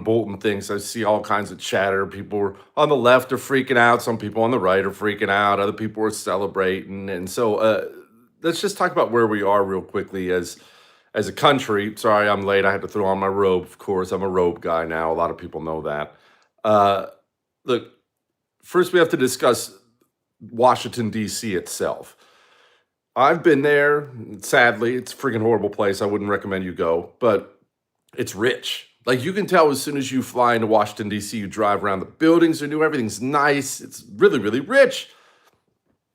Bolton things, I see all kinds of chatter. People on the left are freaking out. Some people on the right are freaking out. Other people are celebrating. And so let's just talk about where we are real quickly as a country. Sorry, I'm late. I had to throw on my robe. Of course, I'm a robe guy now. A lot of people know that. Uh, Look, first we have to discuss Washington, D.C. itself. I've been there. Sadly, it's a freaking horrible place. I wouldn't recommend you go, but it's rich. Like you can tell as soon as you fly into Washington, D.C., you drive around, the buildings are new, everything's nice. It's really, really rich.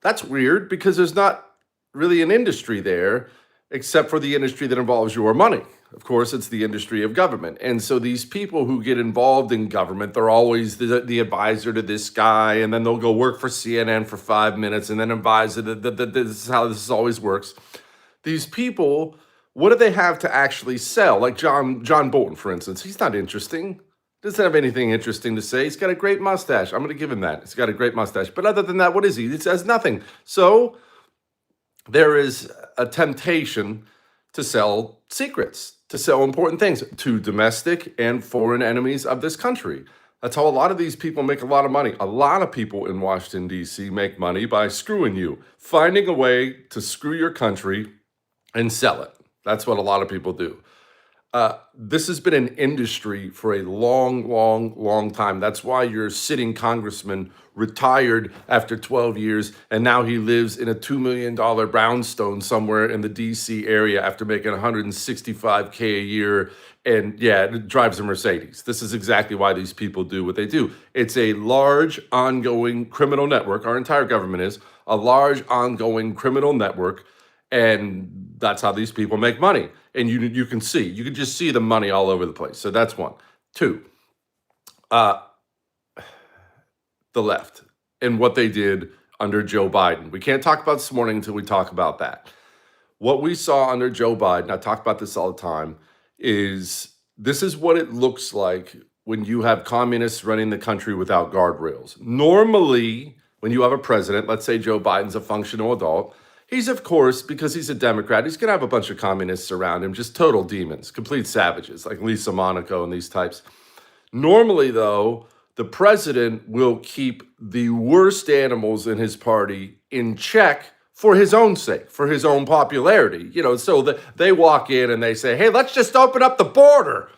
That's weird because there's not really an industry there except for the industry that involves your money. Of course, it's the industry of government. And so these people who get involved in government, they're always the advisor to this guy, and then they'll go work for CNN for 5 minutes and then advise it. This is how this always works. These people, what do they have to actually sell? Like John Bolton, for instance, he's not interesting. Doesn't have anything interesting to say. He's got a great mustache. I'm going to give him that. He's got a great mustache. But other than that, what is he? He says nothing. So there is a temptation to sell secrets, to sell important things to domestic and foreign enemies of this country. That's how a lot of these people make a lot of money. A lot of people in Washington, D.C. make money by screwing you, finding a way to screw your country and sell it. That's what a lot of people do. This has been an industry for a long, long, long time. That's why your sitting congressman retired after 12 years, and now he lives in a $2 million brownstone somewhere in the D.C. area after making $165K a year, and yeah, it drives a Mercedes. This is exactly why these people do what they do. It's a large, ongoing criminal network. Our entire government is a large, ongoing criminal network, and that's how these people make money. And you can just see the money all over the place. So that's one. Two, the left and what they did under Joe Biden. We can't talk about this morning until we talk about that. What we saw under Joe Biden, I talk about this all the time, is this is what it looks like when you have communists running the country without guardrails. Normally, when you have a president, let's say Joe Biden's a functional adult, he's, of course, because he's a Democrat, he's going to have a bunch of communists around him, just total demons, complete savages, like Lisa Monaco and these types. Normally, though, the president will keep the worst animals in his party in check for his own sake, for his own popularity. So they walk in and they say, hey, let's just open up the border.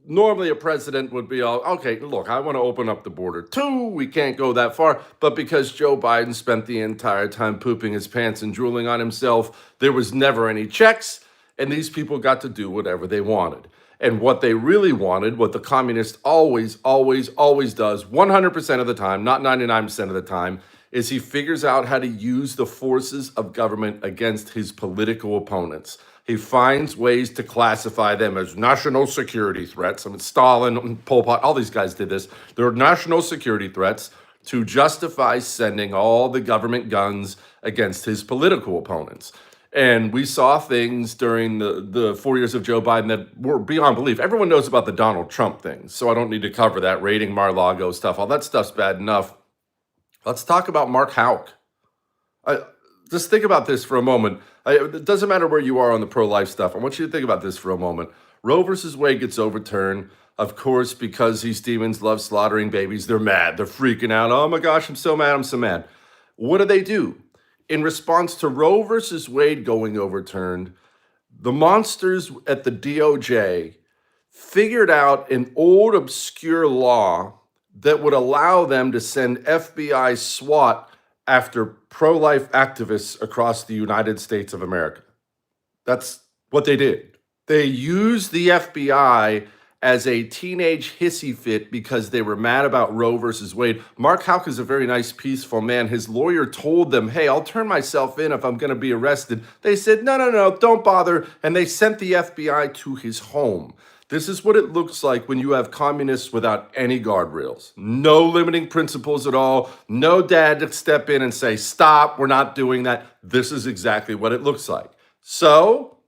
Normally, a president would be all, okay, look, I want to open up the border too. We can't go that far. But because Joe Biden spent the entire time pooping his pants and drooling on himself, there was never any checks. And these people got to do whatever they wanted. And what they really wanted, what the communist always, always, always does, 100% of the time, not 99% of the time, is he figures out how to use the forces of government against his political opponents. He finds ways to classify them as national security threats. I mean, Stalin, Pol Pot, all these guys did this. They're national security threats to justify sending all the government guns against his political opponents. And we saw things during the 4 years of Joe Biden that were beyond belief. Everyone knows about the Donald Trump thing, so I don't need to cover that, raiding Mar-a-Lago stuff. All that stuff's bad enough. Let's talk about Mark Houck. Just think about this for a moment. It doesn't matter where you are on the pro-life stuff. I want you to think about this for a moment. Roe versus Wade gets overturned. Of course, because these demons love slaughtering babies, they're mad. They're freaking out. Oh my gosh, I'm so mad. I'm so mad. What do? In response to Roe versus Wade going overturned, the monsters at the DOJ figured out an old obscure law that would allow them to send FBI SWAT after pro-life activists across the United States of America. That's what they did. They used the FBI as a teenage hissy fit because they were mad about Roe versus Wade. Mark Houck is a very nice, peaceful man. His lawyer told them, hey, I'll turn myself in if I'm going to be arrested. They said, no, don't bother. And they sent the FBI to his home. This is what it looks like when you have communists without any guardrails. No limiting principles at all. No dad to step in and say, stop, we're not doing that. This is exactly what it looks like. So,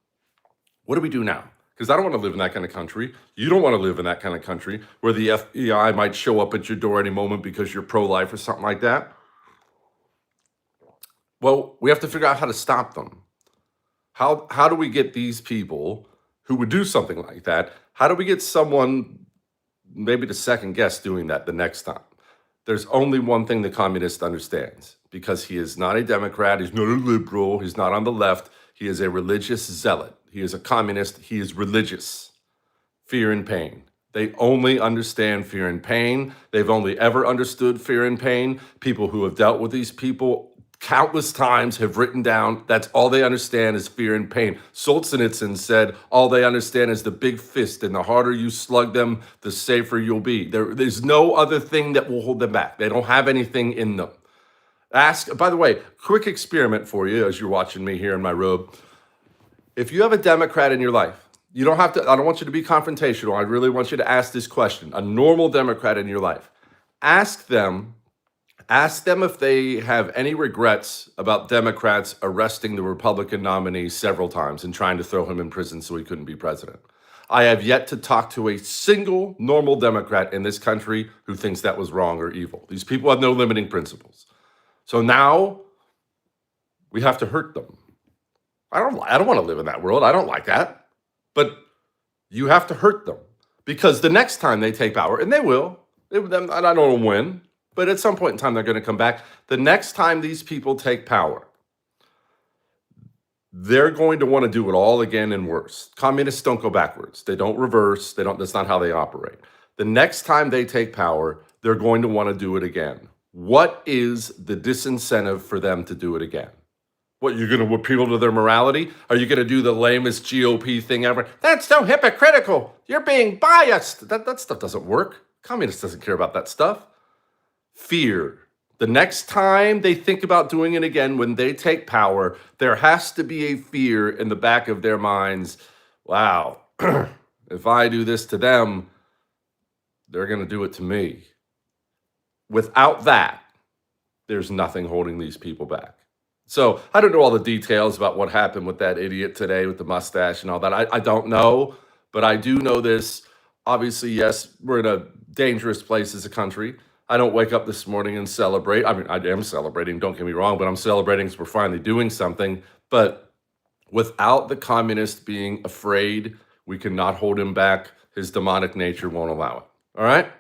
what do we do now? Because I don't want to live in that kind of country. You don't want to live in that kind of country where the FBI might show up at your door any moment because you're pro-life or something like that. Well, we have to figure out how to stop them. How do we get these people who would do something like that? How do we get someone maybe to second guess doing that the next time. There's only one thing the communist understands, because he is not a Democrat, he's not a liberal, he's not on the left, he is a religious zealot. He is a communist, he is religious. Fear and pain. They only understand fear and pain. They've only ever understood fear and pain. People who have dealt with these people countless times have written down that's all they understand is fear and pain. Solzhenitsyn said all they understand is the big fist, and the harder you slug them, the safer you'll be. There's no other thing that will hold them back. They don't have anything in them. By the way, quick experiment for you as you're watching me here in my robe. If you have a Democrat in your life, you don't have to, I don't want you to be confrontational. I really want you to ask this question. A normal Democrat in your life. Ask them if they have any regrets about Democrats arresting the Republican nominee several times and trying to throw him in prison so he couldn't be president. I have yet to talk to a single normal Democrat in this country who thinks that was wrong or evil. These people have no limiting principles. So now we have to hurt them. I don't want to live in that world. I don't like that. But you have to hurt them, because the next time they take power, and they will, I don't know when, but at some point in time they're going to come back. The next time these people take power, they're going to want to do it all again and worse. Communists don't go backwards. They don't reverse. That's not how they operate. The next time they take power, they're going to want to do it again. What is the disincentive for them to do it again? What, you're going to appeal to their morality? Are you going to do the lamest GOP thing ever? That's so hypocritical. You're being biased. That stuff doesn't work. Communist doesn't care about that stuff. Fear. The next time they think about doing it again, when they take power, there has to be a fear in the back of their minds. Wow, if I do this to them, they're going to do it to me. Without that, there's nothing holding these people back. So I don't know all the details about what happened with that idiot today with the mustache and all that. I don't know, but I do know this. Obviously, yes, we're in a dangerous place as a country. I don't wake up this morning and celebrate. I mean, I am celebrating, don't get me wrong, but I'm celebrating because we're finally doing something. But without the communist being afraid, we cannot hold him back. His demonic nature won't allow it. All right?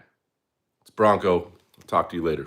It's Bronco. Talk to you later.